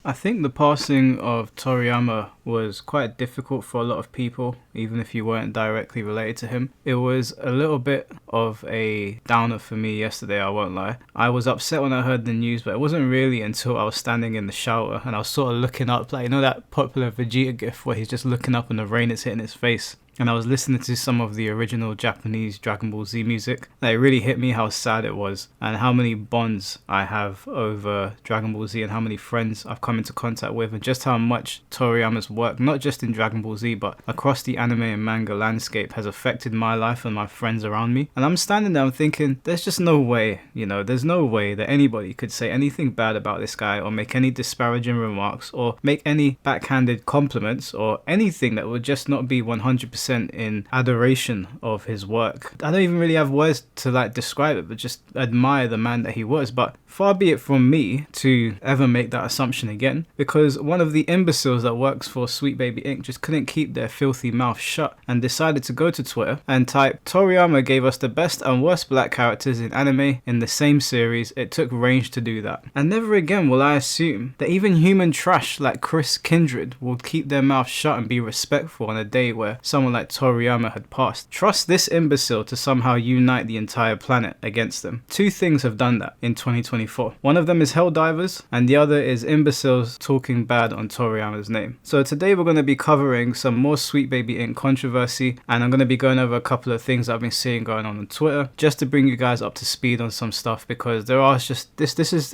I think the passing of Toriyama was quite difficult for a lot of people, even if you weren't directly related to him. It was a little bit of a downer for me yesterday, I won't lie. I was upset when I heard the news, but it wasn't really until I was standing in the shower and I was sort of looking up, like, you know that popular Vegeta gif where he's just looking up and the rain is hitting his face? And I was listening to some of the original Japanese Dragon Ball Z music. It really hit me how sad it was and how many bonds I have over Dragon Ball Z and how many friends I've come into contact with, and just how much Toriyama's work, not just in Dragon Ball Z, but across the anime and manga landscape, has affected my life and my friends around me. And I'm standing there, I'm thinking, there's just no way, there's no way that anybody could say anything bad about this guy or make any disparaging remarks or make any backhanded compliments or anything that would just not be 100% in adoration of his work. I don't even really have words to describe it, but just admire the man that he was. But far be it from me to ever make that assumption again, because one of the imbeciles that works for Sweet Baby Inc. just couldn't keep their filthy mouth shut and decided to go to Twitter and type, "Toriyama gave us the best and worst black characters in anime in the same series. It took range to do that." And never again will I assume that even human trash like Chris Kindred will keep their mouth shut and be respectful on a day where someone like Toriyama had passed. Trust this imbecile to somehow unite the entire planet against them. Two things have done that in 2024. One of them is Helldivers, and the other is imbeciles talking bad on Toriyama's name. So today we're going to be covering some more Sweet Baby Inc. controversy, and I'm going to be going over a couple of things I've been seeing going on Twitter, just to bring you guys up to speed on some stuff, because there are just this is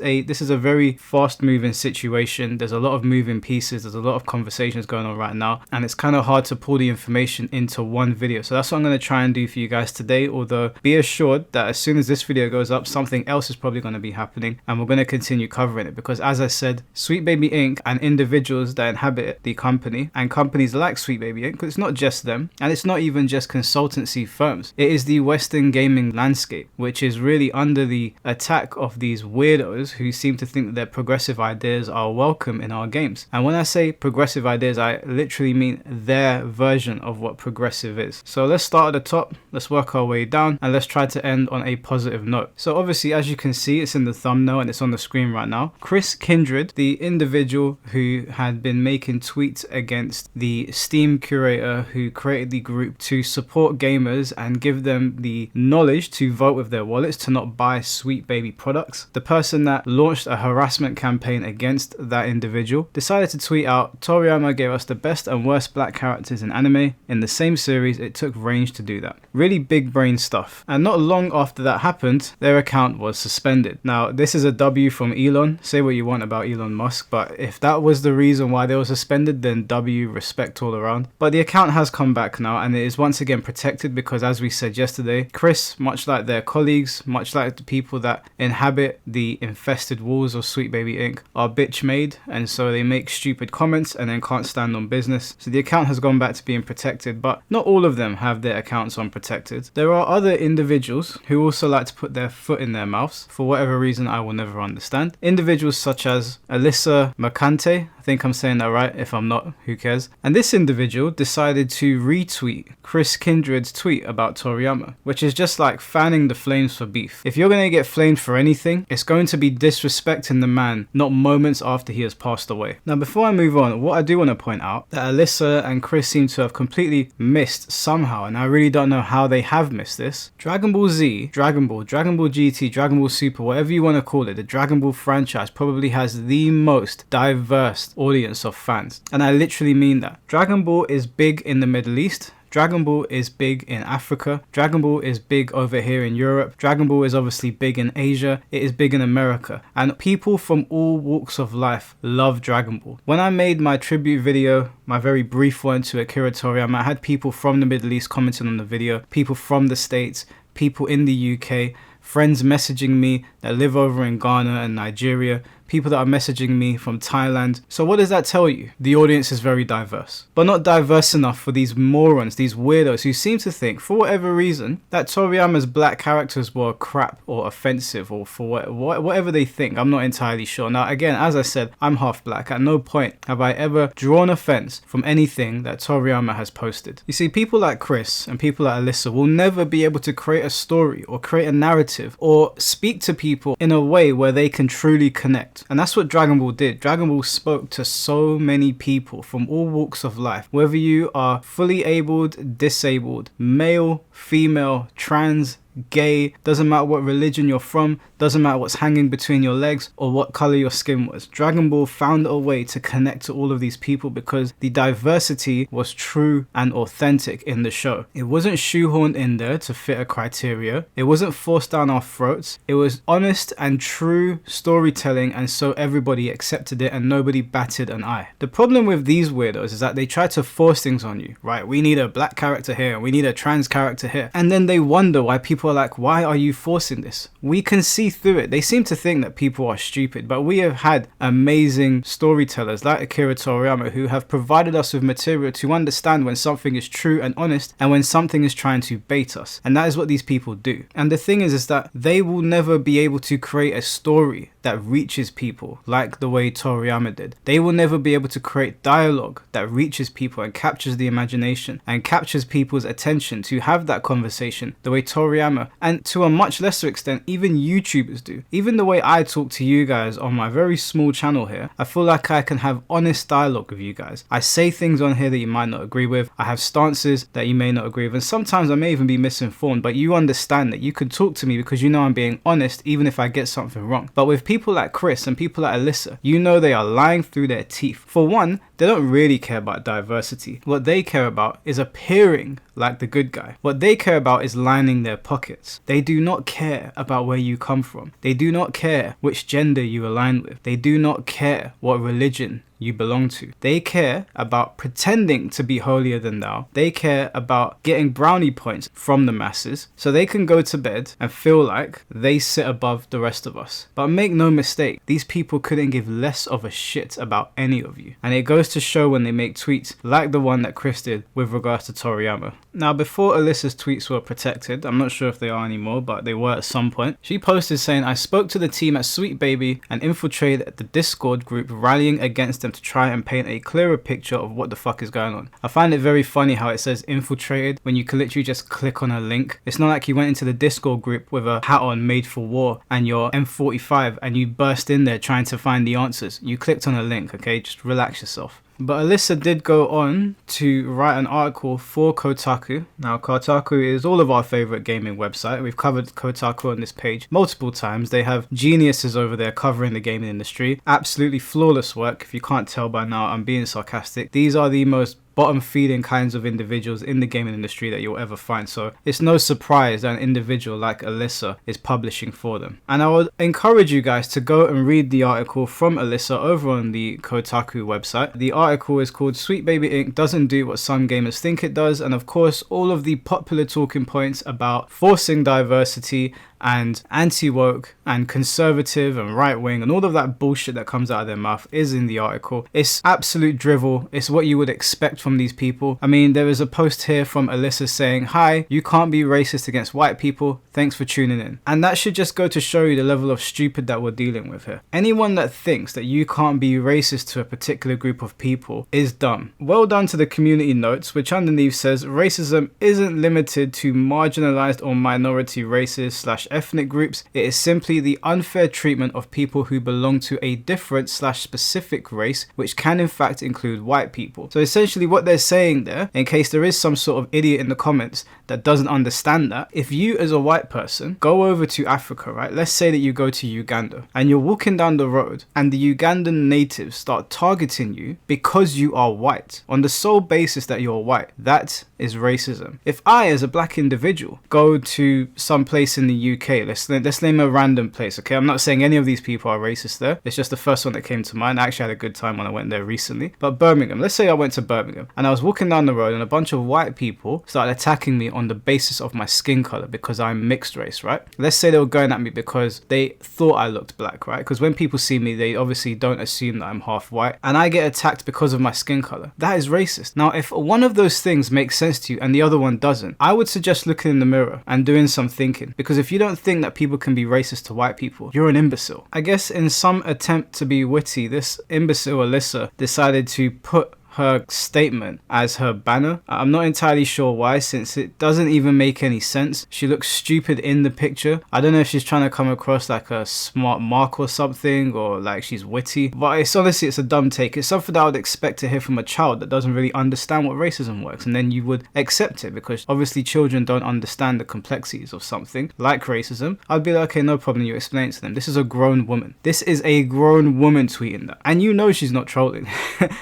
a very fast moving situation. There's a lot of moving pieces, there's a lot of conversations going on right now, and it's kind of hard to pull the information into one video. So that's what I'm going to try and do for you guys today, although be assured that as soon as this video goes up, something else is probably going to be happening and we're going to continue covering it, because as I said, Sweet Baby Inc. and individuals that inhabit the company and companies like Sweet Baby Inc., because it's not just them and it's not even just consultancy firms, it is the Western gaming landscape which is really under the attack of these weirdos who seem to think that their progressive ideas are welcome in our games. And when I say progressive ideas, I literally mean their version of what progressive is. So let's start at the top, let's work our way down, and let's try to end on a positive note. So obviously, as you can see, it's in the thumbnail and it's on the screen right now. Chris Kindred, the individual who had been making tweets against the Steam curator who created the group to support gamers and give them the knowledge to vote with their wallets to not buy Sweet Baby products, the person that launched a harassment campaign against that individual, decided to tweet out, "Toriyama gave us the best and worst black characters in anime in the same series. It took range to do that." Really big brain stuff. And not long after that happened, their account was suspended. Now, this is a W from Elon. Say what you want about Elon Musk, but if that was the reason why they were suspended, then W, respect all around. But the account has come back now and it is once again protected because, as we said yesterday, Chris, much like their colleagues, much like the people that inhabit the infested walls of Sweet Baby Inc., are bitch made, and so they make stupid comments and then can't stand on business. So the account has gone back to being protected, but not all of them have their accounts unprotected. There are other individuals who also like to put their foot in their mouths for whatever reason I will never understand. Individuals such as Alyssa Mercante, I think I'm saying that right. If I'm not, who cares? And this individual decided to retweet Chris Kindred's tweet about Toriyama, which is just like fanning the flames for beef. If you're going to get flamed for anything, it's going to be disrespecting the man, not moments after he has passed away. Now, before I move on, what I do want to point out that Alyssa and Chris seem to have completely missed somehow, and I really don't know how they have missed this. Dragon Ball Z, Dragon Ball GT, Dragon Ball Super, whatever you want to call it, the Dragon Ball franchise probably has the most diverse audience of fans. And I literally mean that. Dragon Ball is big in the Middle East. Dragon Ball is big in Africa. Dragon Ball is big over here in Europe. Dragon Ball is obviously big in Asia. It is big in America. And people from all walks of life love Dragon Ball. When I made my tribute video, my very brief one to Akira Toriyama, I had people from the Middle East commenting on the video, people from the States, people in the UK, friends messaging me that live over in Ghana and Nigeria, people that are messaging me from Thailand. So what does that tell you? The audience is very diverse, but not diverse enough for these morons, these weirdos who seem to think, for whatever reason, that Toriyama's black characters were crap or offensive, or for whatever they think. I'm not entirely sure. Now, again, as I said, I'm half black. At no point have I ever drawn offense from anything that Toriyama has posted. You see, people like Chris and people like Alyssa will never be able to create a story or create a narrative or speak to people in a way where they can truly connect. connect. And that's what Dragon Ball did. Dragon Ball spoke to so many people from all walks of life, whether you are fully abled, disabled, male, female, trans, gay, doesn't matter what religion you're from, doesn't matter what's hanging between your legs or what color your skin was. Dragon Ball found a way to connect to all of these people because the diversity was true and authentic in the show. It wasn't shoehorned in there to fit a criteria. It wasn't forced down our throats. It was honest and true storytelling, and so everybody accepted it and nobody batted an eye. The problem with these weirdos is that they try to force things on you, right? We need a black character here, we need a trans character here. And then they wonder why people are like, why are you forcing this? We can see through it. They seem to think that people are stupid, but we have had amazing storytellers like Akira Toriyama who have provided us with material to understand when something is true and honest and when something is trying to bait us. And that is what these people do. And the thing is that they will never be able to create a story that reaches people like the way Toriyama did. They will never be able to create dialogue that reaches people and captures the imagination and captures people's attention to have that conversation the way Toriyama, and to a much lesser extent, even YouTubers do. Even the way I talk to you guys on my very small channel here, I feel like I can have honest dialogue with you guys. I say things on here that you might not agree with. I have stances that you may not agree with, and sometimes I may even be misinformed, but you understand that you can talk to me because you know I'm being honest even if I get something wrong. But with people like Chris and people like Alyssa, you know they are lying through their teeth. For one, they don't really care about diversity. What they care about is appearing like the good guy. What they care about is lining their pockets. They do not care about where you come from. They do not care which gender you align with. They do not care what religion you belong to. They care about pretending to be holier than thou. They care about getting brownie points from the masses so they can go to bed and feel like they sit above the rest of us. But make no mistake, these people couldn't give less of a shit about any of you. And it goes to show when they make tweets like the one that Chris did with regards to Toriyama. Now, before Alyssa's tweets were protected, I'm not sure if they are anymore, but they were at some point, she posted saying, "I spoke to the team at Sweet Baby and infiltrated the Discord group, rallying against them to try and paint a clearer picture of what the fuck is going on." I find it very funny how it says infiltrated when you can literally just click on a link. It's not like you went into the Discord group with a hat on made for war and your M45 and you burst in there trying to find the answers. You clicked on a link, okay? Just relax yourself. But Alyssa did go on to write an article for Kotaku. Now, Kotaku is all of our favorite gaming website. We've covered Kotaku on this page multiple times. They have geniuses over there covering the gaming industry. Absolutely flawless work. If you can't tell by now, I'm being sarcastic. These are the most bottom feeding kinds of individuals in the gaming industry that you'll ever find, so it's no surprise that an individual like Alyssa is publishing for them. And I would encourage you guys to go and read the article from Alyssa over on the Kotaku website. The article is called "Sweet Baby Inc. Doesn't Do What Some Gamers Think It Does," and of course all of the popular talking points about forcing diversity and anti-woke and conservative and right-wing and all of that bullshit that comes out of their mouth is in the article. It's absolute drivel. It's what you would expect from these people. I mean, there is a post here from Alyssa saying, "Hi, you can't be racist against white people. Thanks for tuning in." And that should just go to show you the level of stupid that we're dealing with here. Anyone that thinks that you can't be racist to a particular group of people is dumb. Well done to the community notes, which underneath says, "Racism isn't limited to marginalized or minority races / ethnic groups. It is simply the unfair treatment of people who belong to a different / specific race, which can in fact include white people." So essentially what they're saying there, in case there is some sort of idiot in the comments that doesn't understand that, if you as a white person go over to Africa, right? Let's say that you go to Uganda and you're walking down the road and the Ugandan natives start targeting you because you are white on the sole basis that you're white. That is racism. If I as a black individual go to some place in the UK, let's name a random place, okay? I'm not saying any of these people are racist there. It's just the first one that came to mind. I actually had a good time when I went there recently. But Birmingham, let's say I went to Birmingham and I was walking down the road and a bunch of white people started attacking me on the basis of my skin color because I'm mixed race, right? Let's say they were going at me because they thought I looked black, right? Because when people see me, they obviously don't assume that I'm half white, and I get attacked because of my skin color. That is racist. Now, if one of those things makes sense to you and the other one doesn't, I would suggest looking in the mirror and doing some thinking, because if you don't think that people can be racist to white people, you're an imbecile. I guess in some attempt to be witty, this imbecile Alyssa decided to put her statement as her banner. I'm not entirely sure why, since it doesn't even make any sense. She looks stupid in the picture. I don't know if she's trying to come across like a smart mark or something, or like she's witty, but it's honestly, it's a dumb take. It's something that I would expect to hear from a child that doesn't really understand what racism works, and then you would accept it, because obviously children don't understand the complexities of something like racism. I'd be like, okay, no problem, you explain it to them. This is a grown woman. This is a grown woman tweeting that, and you know she's not trolling.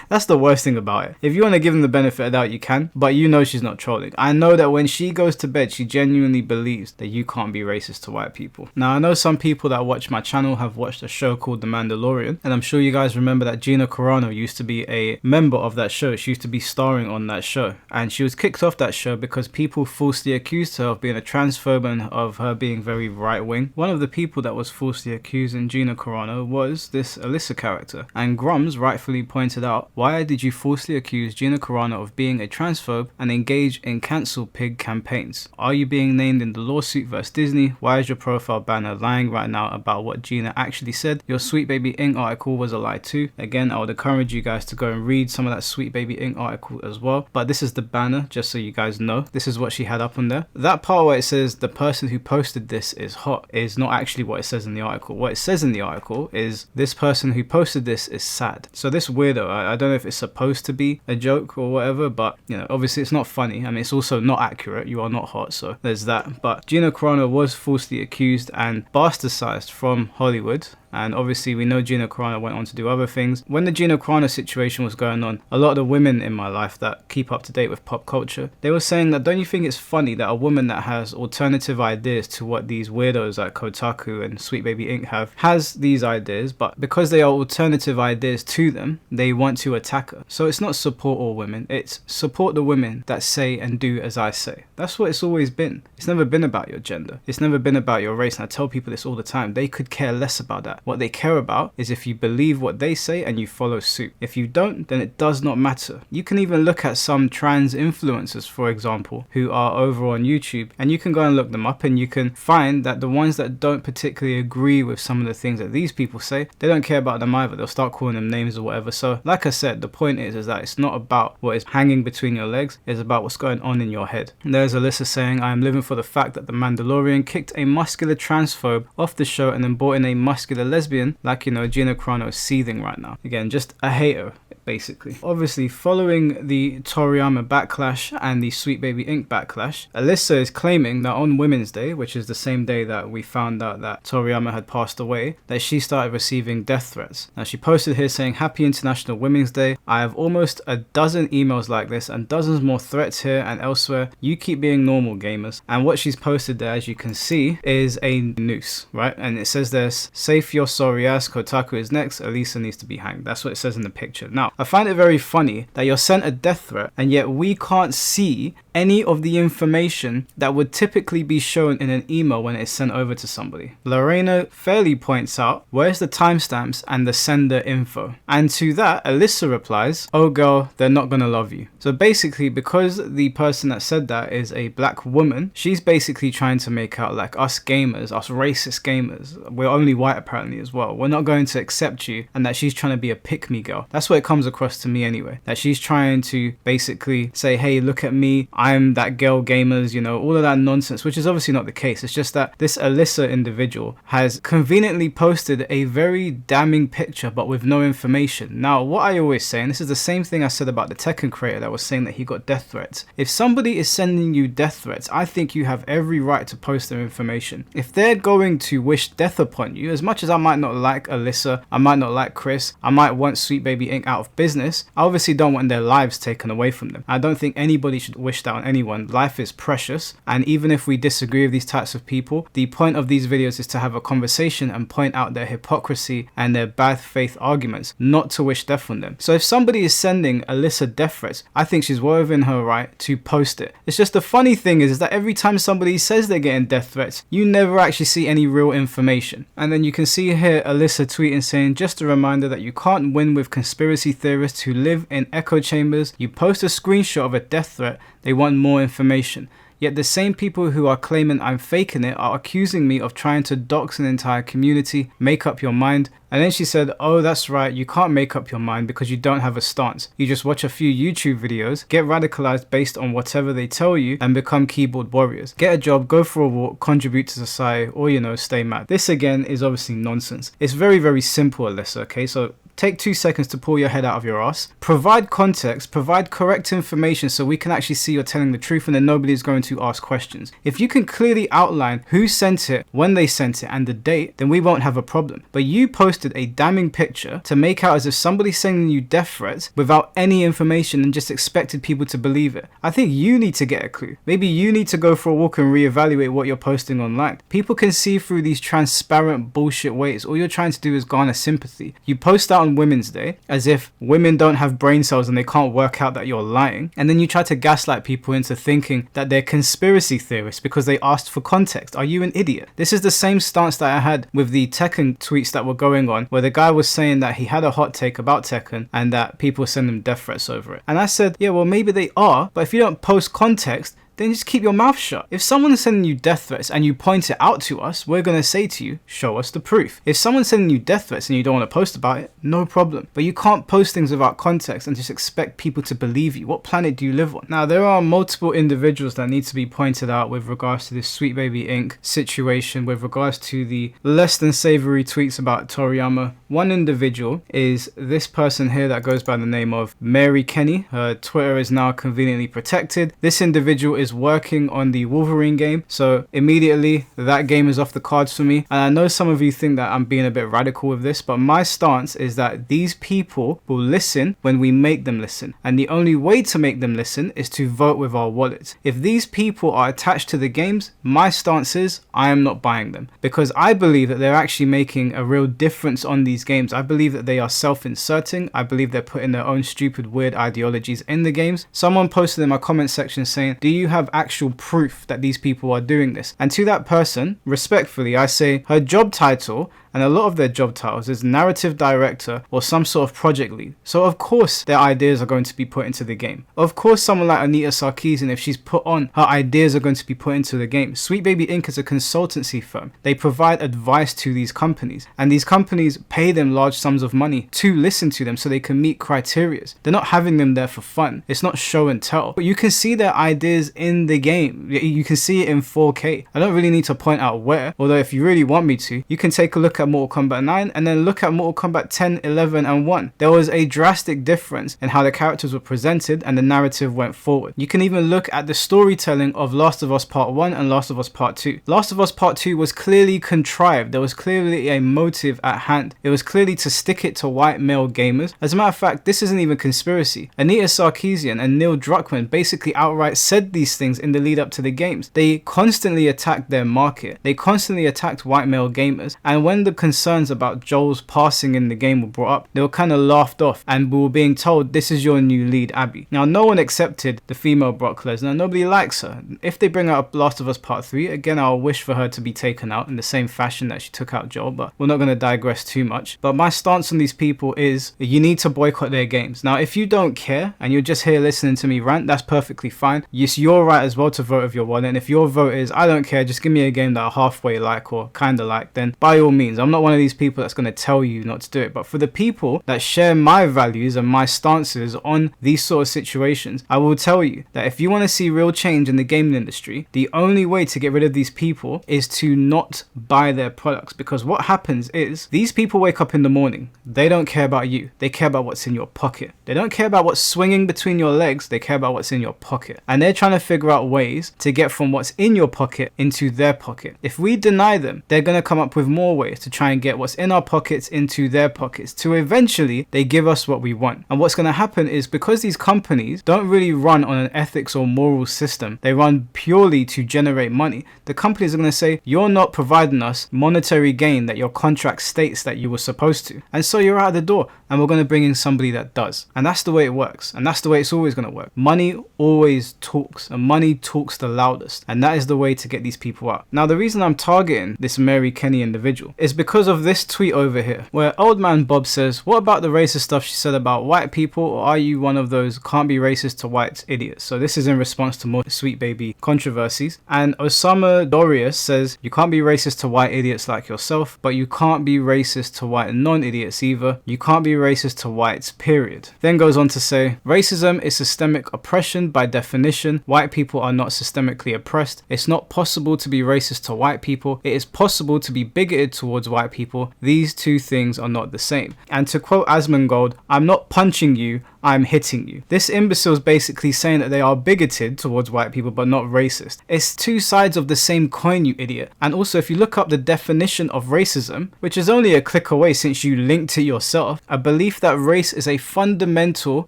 That's the worst thing about it. If you want to give them the benefit of the doubt, you can, but you know she's not trolling. I know that when she goes to bed, she genuinely believes that you can't be racist to white people. Now, I know some people that watch my channel have watched a show called The Mandalorian, and I'm sure you guys remember that Gina Carano used to be a member of that show. She used to be starring on that show, and she was kicked off that show because people falsely accused her of being a transphobe and of her being very right-wing. One of the people that was falsely accusing Gina Carano was this Alyssa character, and Grums rightfully pointed out, why did you falsely accuse Gina Carano of being a transphobe and engage in cancel pig campaigns? Are you being named in the lawsuit versus Disney? Why is your profile banner lying right now about what Gina actually said? Your Sweet Baby Inc article was a lie too. Again, I would encourage you guys to go and read some of that Sweet Baby Inc article as well, but this is the banner, just so you guys know. This is what she had up on there. That part where it says the person who posted this is hot is not actually what it says in the article. What it says in the article is this person who posted this is sad. So this weirdo, I don't know if it's supposed to be a joke or whatever, but you know, obviously it's not funny. I mean, it's also not accurate. You are not hot, so there's that. But Gina Carano was falsely accused and bastardized from Hollywood. And obviously we know Gina Carano went on to do other things. When the Gina Carano situation was going on, a lot of the women in my life that keep up to date with pop culture, they were saying that, don't you think it's funny that a woman that has alternative ideas to what these weirdos like Kotaku and Sweet Baby Inc has these ideas, but because they are alternative ideas to them, they want to attack her. So it's not support all women, it's support the women that say and do as I say. That's what it's always been. It's never been about your gender. It's never been about your race. And I tell people this all the time. They could care less about that. What they care about is if you believe what they say and you follow suit. If you don't, then it does not matter. You can even look at some trans influencers, for example, who are over on YouTube, and you can go and look them up, and you can find that the ones that don't particularly agree with some of the things that these people say, they don't care about them either. They'll start calling them names or whatever. So like I said, the point is that it's not about what is hanging between your legs, it's about what's going on in your head. And there's Alyssa saying, I am living for the fact that the Mandalorian kicked a muscular transphobe off the show and then brought in a muscular lesbian. Like, you know, Gina Carano is seething right now. Again, just a hater, basically. Obviously, following the Toriyama backlash and the Sweet Baby Inc backlash, Alyssa is claiming that on Women's Day, which is the same day that we found out that Toriyama had passed away, that she started receiving death threats. Now, she posted here saying, Happy International Women's Day. I have almost a dozen emails like this and dozens more threats here and elsewhere. You keep being normal, gamers. And what she's posted there, as you can see, is a noose, right? And it says there's, safe your sorry ass, Kotaku is next, Alyssa needs to be hanged. That's what it says in the picture. Now, I find it very funny that you're sent a death threat and yet we can't see any of the information that would typically be shown in an email when it's sent over to somebody. Lorena fairly points out, where's the timestamps and the sender info? And to that, Alyssa replies, oh girl, they're not gonna love you. So basically, because the person that said that is a black woman, she's basically trying to make out like us gamers, us racist gamers, we're only white apparently as well, we're not going to accept you, and that she's trying to be a pick-me girl. That's what it comes across to me anyway. That she's trying to basically say, hey, look at me, I'm that girl gamers, you know, all of that nonsense, which is obviously not the case. It's just that this Alyssa individual has conveniently posted a very damning picture but with no information. Now, what I always say, and this is the same thing I said about the Tekken creator that was saying that he got death threats. If somebody is sending you death threats, I think you have every right to post their information. If they're going to wish death upon you, as much as I might not like Alyssa, I might not like Chris, I might want Sweet Baby Inc out of business, I obviously don't want their lives taken away from them. I don't think anybody should wish that on anyone. Life is precious, and even if we disagree with these types of people, the point of these videos is to have a conversation and point out their hypocrisy and their bad faith arguments, not to wish death on them. So if somebody is sending Alyssa death threats, I think she's well within her right to post it. It's just the funny thing is that every time somebody says they're getting death threats, you never actually see any real information. And then you can see here Alyssa tweeting saying, just a reminder that you can't win with conspiracy theorists who live in echo chambers. You post a screenshot of a death threat, they want more information. Yet the same people who are claiming I'm faking it are accusing me of trying to dox an entire community, make up your mind. And then she said, oh, that's right, you can't make up your mind because you don't have a stance. You just watch a few YouTube videos, get radicalized based on whatever they tell you, and become keyboard warriors. Get a job, go for a walk, contribute to society, or, stay mad. This again is obviously nonsense. It's very, very simple, Alyssa, okay? So take 2 seconds to pull your head out of your ass. Provide context, provide correct information so we can actually see you're telling the truth, and then nobody's going to ask questions. If you can clearly outline who sent it, when they sent it, and the date, then we won't have a problem. But you posted a damning picture to make out as if somebody's sending you death threats without any information and just expected people to believe it. I think you need to get a clue. Maybe you need to go for a walk and reevaluate what you're posting online. People can see through these transparent bullshit ways. All you're trying to do is garner sympathy. You post out on Women's Day as if women don't have brain cells and they can't work out that you're lying, and then you try to gaslight people into thinking that they're conspiracy theorists because they asked for context. Are you an idiot? This is the same stance that I had with the Tekken tweets that were going on, where the guy was saying that he had a hot take about Tekken and that people send him death threats over it. And I said, yeah, well, maybe they are, but if you don't post context, then just keep your mouth shut. If someone's sending you death threats and you point it out to us, we're going to say to you, show us the proof. If someone's sending you death threats and you don't want to post about it, no problem. But you can't post things without context and just expect people to believe you. What planet do you live on? Now, there are multiple individuals that need to be pointed out with regards to this Sweet Baby Inc. situation, with regards to the less than savory tweets about Toriyama. One individual is this person here that goes by the name of Mary Kenny. Her Twitter is now conveniently protected. This individual is working on the Wolverine game, so immediately that game is off the cards for me. And I know some of you think that I'm being a bit radical with this, but my stance is that these people will listen when we make them listen, and the only way to make them listen is to vote with our wallets. If these people are attached to the games, my stance is I am not buying them, because I believe that they're actually making a real difference on these games. I believe that they are self-inserting. I believe they're putting their own stupid weird ideologies in the games. Someone posted in my comment section saying, do you have actual proof that these people are doing this? And to that person, respectfully, I say her job title, and a lot of their job titles, is narrative director or some sort of project lead. So of course their ideas are going to be put into the game. Of course someone like Anita Sarkeesian, if she's put on, her ideas are going to be put into the game. Sweet Baby Inc. is a consultancy firm. They provide advice to these companies, and these companies pay them large sums of money to listen to them so they can meet criteria. They're not having them there for fun. It's not show and tell. But you can see their ideas in the game. You can see it in 4K. I don't really need to point out where, although if you really want me to, you can take a look at Mortal Kombat 9 and then look at Mortal Kombat 10, 11 and 1. There was a drastic difference in how the characters were presented and the narrative went forward. You can even look at the storytelling of Last of Us Part 1 and Last of Us Part 2. Last of Us Part 2 was clearly contrived. There was clearly a motive at hand. It was clearly to stick it to white male gamers. As a matter of fact, this isn't even conspiracy. Anita Sarkeesian and Neil Druckmann basically outright said these things in the lead up to the games. They constantly attacked their market. They constantly attacked white male gamers, and when the concerns about Joel's passing in the game were brought up, they were kind of laughed off, and we were being told, this is your new lead, Abby. Now, no one accepted the female Brock Lesnar. Nobody likes her. If they bring out Last of Us Part 3, again, I'll wish for her to be taken out in the same fashion that she took out Joel, but we're not going to digress too much. But my stance on these people is you need to boycott their games. Now, if you don't care and you're just here listening to me rant, that's perfectly fine. It's your right as well to vote with your wallet, and if your vote is, I don't care, just give me a game that I halfway like or kind of like, then by all means. I'm not one of these people that's going to tell you not to do it. But for the people that share my values and my stances on these sort of situations, I will tell you that if you want to see real change in the gaming industry, the only way to get rid of these people is to not buy their products. Because what happens is these people wake up in the morning, they don't care about you, they care about what's in your pocket. They don't care about what's swinging between your legs, they care about what's in your pocket. And they're trying to figure out ways to get from what's in your pocket into their pocket. If we deny them, they're going to come up with more ways to try and get what's in our pockets into their pockets, to eventually they give us what we want. And what's going to happen is, because these companies don't really run on an ethics or moral system, they run purely to generate money, the companies are going to say, you're not providing us monetary gain that your contract states that you were supposed to, and so you're out of the door, and we're going to bring in somebody that does. And that's the way it works, and that's the way it's always going to work. Money always talks, and money talks the loudest, and that is the way to get these people out. Now, the reason I'm targeting this Mary Kenny individual is is because of this tweet over here, where old man Bob says, what about the racist stuff she said about white people, or are you one of those can't be racist to whites idiots? So this is in response to more Sweet Baby controversies. And Osama Dorius says, you can't be racist to white idiots like yourself, but you can't be racist to white non-idiots either. You can't be racist to whites, period. Then goes on to say, racism is systemic oppression by definition. White people are not systemically oppressed. It's not possible to be racist to white people. It is possible to be bigoted towards white people. These two things are not the same. And to quote Asmongold, I'm not punching you, I'm hitting you. This imbecile is basically saying that they are bigoted towards white people but not racist. It's two sides of the same coin, you idiot. And also, if you look up the definition of racism, which is only a click away since you linked it yourself, a belief that race is a fundamental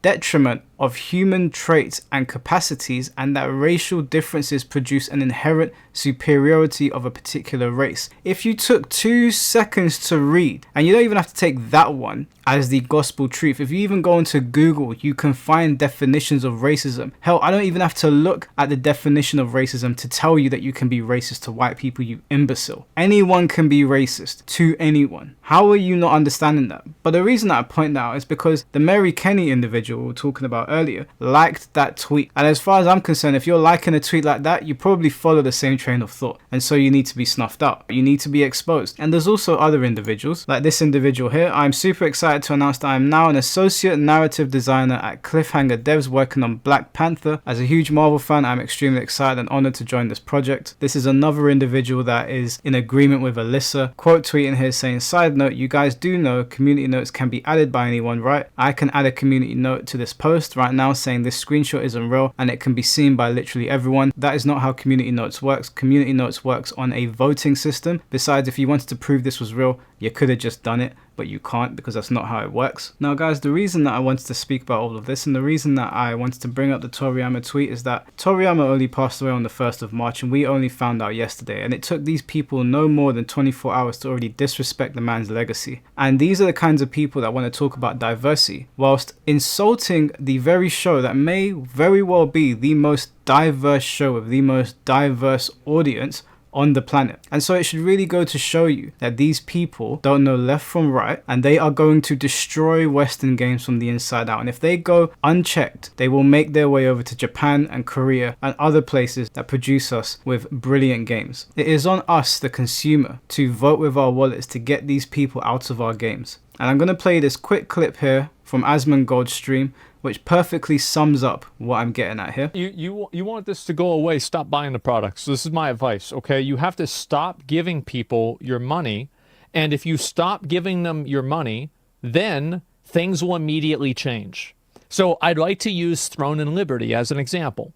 detriment of human traits and capacities, and that racial differences produce an inherent superiority of a particular race. If you took 2 seconds to read, and you don't even have to take that one as the gospel truth, if you even go into Google, you can find definitions of racism. Hell, I don't even have to look at the definition of racism to tell you that you can be racist to white people, you imbecile. Anyone can be racist to anyone. How are you not understanding that? But the reason that I point that out is because the Mary Kenny individual we were talking about earlier liked that tweet. And as far as I'm concerned, if you're liking a tweet like that, you probably follow the same train of thought. And so you need to be snuffed out. You need to be exposed. And there's also other individuals, like this individual here. I'm super excited to announce that I'm now an associate narrative designer at Cliffhanger Devs working on Black Panther. As a huge Marvel fan, I'm extremely excited and honored to join this project. This is another individual that is in agreement with Alyssa. Quote tweeting here saying, side note, you guys do know community notes can be added by anyone, right? I can add a community note to this post right now saying this screenshot isn't real and it can be seen by literally everyone. That is not how community notes works. Community notes works on a voting system. Besides, if you wanted to prove this was real, you could have just done it, but you can't because that's not how it works. Now guys, the reason that I wanted to speak about all of this and the reason that I wanted to bring up the Toriyama tweet is that Toriyama only passed away on the 1st of March and we only found out yesterday, and it took these people no more than 24 hours to already disrespect the man's legacy. And these are the kinds of people that want to talk about diversity whilst insulting the very show that may very well be the most diverse show with the most diverse audience on the planet. And so it should really go to show you that these people don't know left from right, and they are going to destroy Western games from the inside out. And if they go unchecked, they will make their way over to Japan and Korea and other places that produce us with brilliant games. It is on us, the consumer, to vote with our wallets to get these people out of our games. And I'm going to play this quick clip here from Asmongold's stream, which perfectly sums up what I'm getting at here. You want this to go away, stop buying the products. This is my advice, okay? You have to stop giving people your money, and if you stop giving them your money, then things will immediately change. So I'd like to use Throne and Liberty as an example.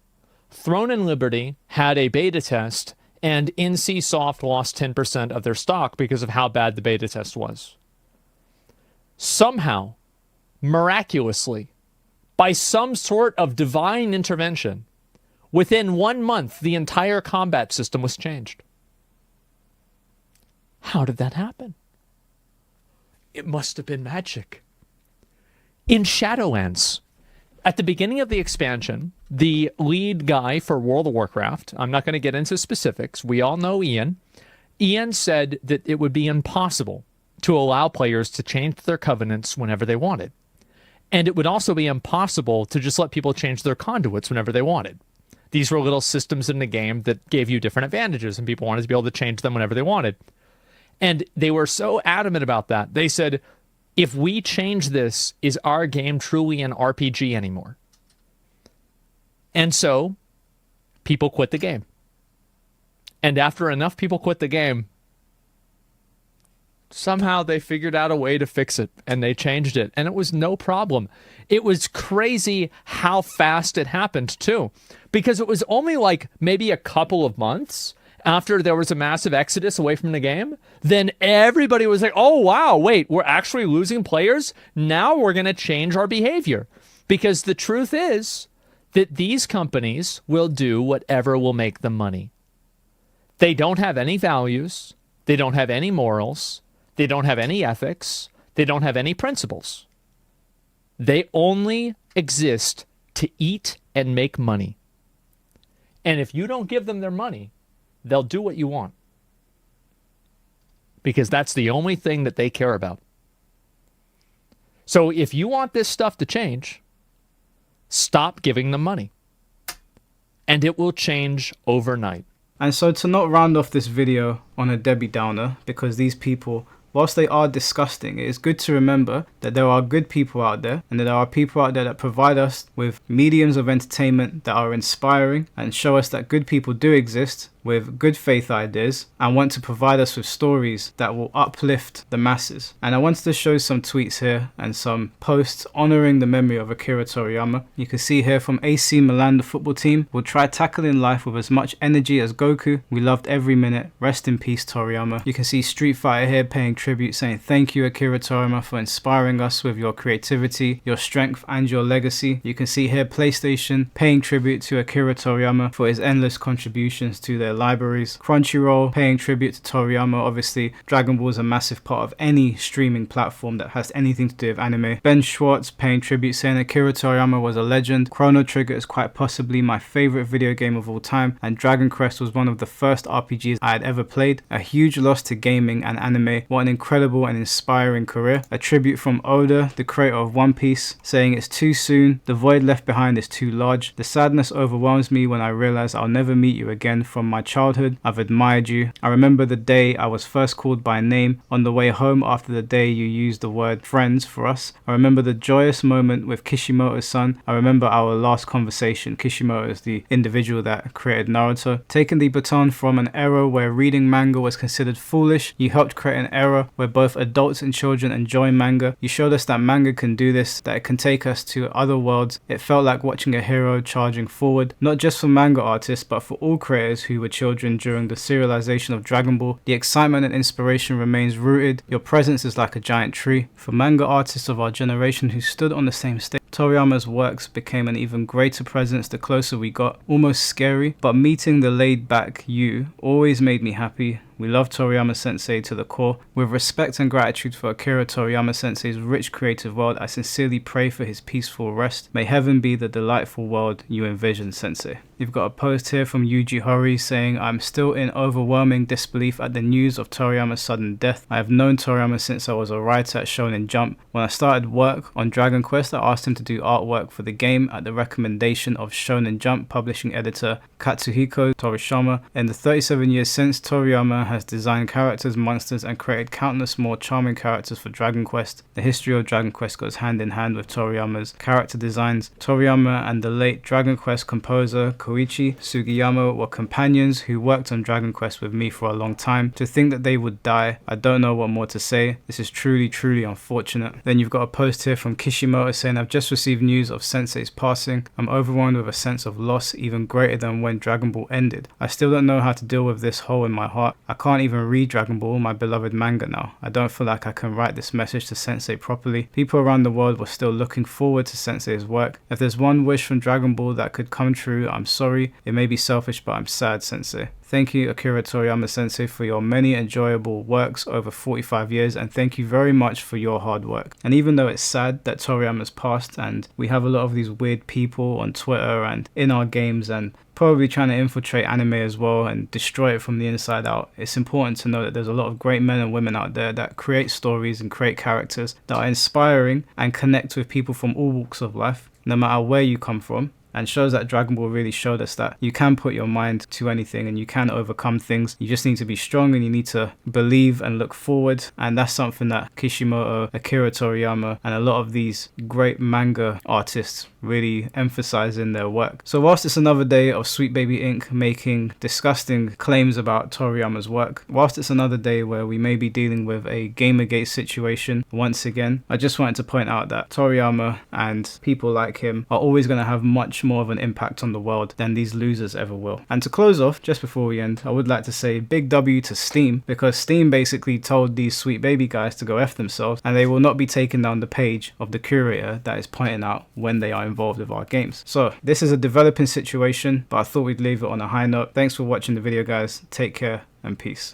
Throne and Liberty had a beta test, and NCSoft lost 10% of their stock because of how bad the beta test was. Somehow, miraculously, by some sort of divine intervention, within 1 month, the entire combat system was changed. How did that happen? It must have been magic. In Shadowlands, at the beginning of the expansion, the lead guy for World of Warcraft, I'm not going to get into specifics, we all know Ian. Ian said that it would be impossible to allow players to change their covenants whenever they wanted. And it would also be impossible to just let people change their conduits whenever they wanted. These were little systems in the game that gave you different advantages, and people wanted to be able to change them whenever they wanted. And they were so adamant about that. They said, if we change this, is our game truly an RPG anymore? And so, people quit the game. And after enough people quit the game, somehow they figured out a way to fix it, and they changed it, and it was no problem. It was crazy how fast it happened, too, because it was only like maybe a couple of months after there was a massive exodus away from the game. Then everybody was like, oh, wow, wait, we're actually losing players? Now we're going to change our behavior. Because the truth is that these companies will do whatever will make them money. They don't have any values. They don't have any morals. They don't have any ethics. They don't have any principles. They only exist to eat and make money. And if you don't give them their money, they'll do what you want. because that's the only thing that they care about. So if you want this stuff to change, stop giving them money, and it will change overnight. And so to not round off this video on a Debbie Downer, because these people, whilst they are disgusting, it is good to remember that there are good people out there, and that there are people out there that provide us with mediums of entertainment that are inspiring and show us that good people do exist with good faith ideas and want to provide us with stories that will uplift the masses. And I wanted to show some tweets here and some posts honoring the memory of Akira Toriyama. You can see here from AC Milan, the football team: "We'll try tackling life with as much energy as Goku. We loved every minute. Rest in peace, Toriyama." You can see Street Fighter here paying tribute, saying, "Thank you, Akira Toriyama, for inspiring us with your creativity, your strength, and your legacy." You can see here PlayStation paying tribute to Akira Toriyama for his endless contributions to their libraries. Crunchyroll paying tribute to Toriyama. Obviously, Dragon Ball is a massive part of any streaming platform that has anything to do with anime. Ben Schwartz paying tribute, saying Akira Toriyama was a legend. Chrono Trigger is quite possibly my favorite video game of all time, and Dragon Quest was one of the first RPGs I had ever played. A huge loss to gaming and anime. What an incredible and inspiring career. A tribute from Oda, the creator of One Piece, saying it's too soon. The void left behind is too large. The sadness overwhelms me when I realize I'll never meet you again. From my childhood, I've admired you. I remember the day I was first called by name on the way home after the day you used the word friends for us. I remember the joyous moment with Kishimoto's son. I remember our last conversation." Kishimoto is the individual that created Naruto. "Taking the baton from an era where reading manga was considered foolish, you helped create an era where both adults and children enjoy manga. You showed us that manga can do this, that it can take us to other worlds. It felt like watching a hero charging forward, not just for manga artists, but for all creators who were children during the serialization of Dragon Ball. The excitement and inspiration remains rooted. Your presence is like a giant tree. For manga artists of our generation who stood on the same stage, Toriyama's works became an even greater presence the closer we got. Almost scary, but meeting the laid-back you always made me happy. We love Toriyama Sensei to the core. With respect and gratitude for Akira Toriyama Sensei's rich creative world, I sincerely pray for his peaceful rest. May heaven be the delightful world you envision, Sensei." You've got a post here from Yuji Horii saying, "I'm still in overwhelming disbelief at the news of Toriyama's sudden death. I have known Toriyama since I was a writer at Shonen Jump. When I started work on Dragon Quest, I asked him to do artwork for the game at the recommendation of Shonen Jump publishing editor Katsuhiko Torishima. In the 37 years since, Toriyama has designed characters, monsters, and created countless more charming characters for Dragon Quest. The history of Dragon Quest goes hand in hand with Toriyama's character designs. Toriyama and the late Dragon Quest composer Koichi Sugiyama were companions who worked on Dragon Quest with me for a long time. To think that they would die, I don't know what more to say. This is truly unfortunate." Then you've got a post here from Kishimoto saying, "I've just received news of Sensei's passing. I'm overwhelmed with a sense of loss even greater than when Dragon Ball ended. I still don't know how to deal with this hole in my heart. I can't even read Dragon Ball, my beloved manga, now. I don't feel like I can write this message to Sensei properly. People around the world were still looking forward to Sensei's work. If there's one wish from Dragon Ball that could come true, I'm sorry. It may be selfish, but I'm sad, Sensei. Thank you, Akira Toriyama Sensei, for your many enjoyable works over 45 years, and thank you very much for your hard work." And even though it's sad that Toriyama's passed, and we have a lot of these weird people on Twitter and in our games and probably trying to infiltrate anime as well and destroy it from the inside out, it's important to know that there's a lot of great men and women out there that create stories and create characters that are inspiring and connect with people from all walks of life, no matter where you come from. And shows that Dragon Ball really showed us that you can put your mind to anything and you can overcome things. You just need to be strong and you need to believe and look forward. And that's something that Kishimoto, Akira Toriyama, and a lot of these great manga artists really emphasize in their work. So whilst it's another day of Sweet Baby Inc. making disgusting claims about Toriyama's work, whilst it's another day where we may be dealing with a Gamergate situation once again, I just wanted to point out that Toriyama and people like him are always going to have much more of an impact on the world than these losers ever will. And to close off, just before we end, I would like to say big W to Steam, because Steam basically told these Sweet Baby guys to go F themselves, and they will not be taking down the page of the curator that is pointing out when they are involved with our games. So this is a developing situation, but I thought we'd leave it on a high note. Thanks for watching the video, guys. Take care and peace.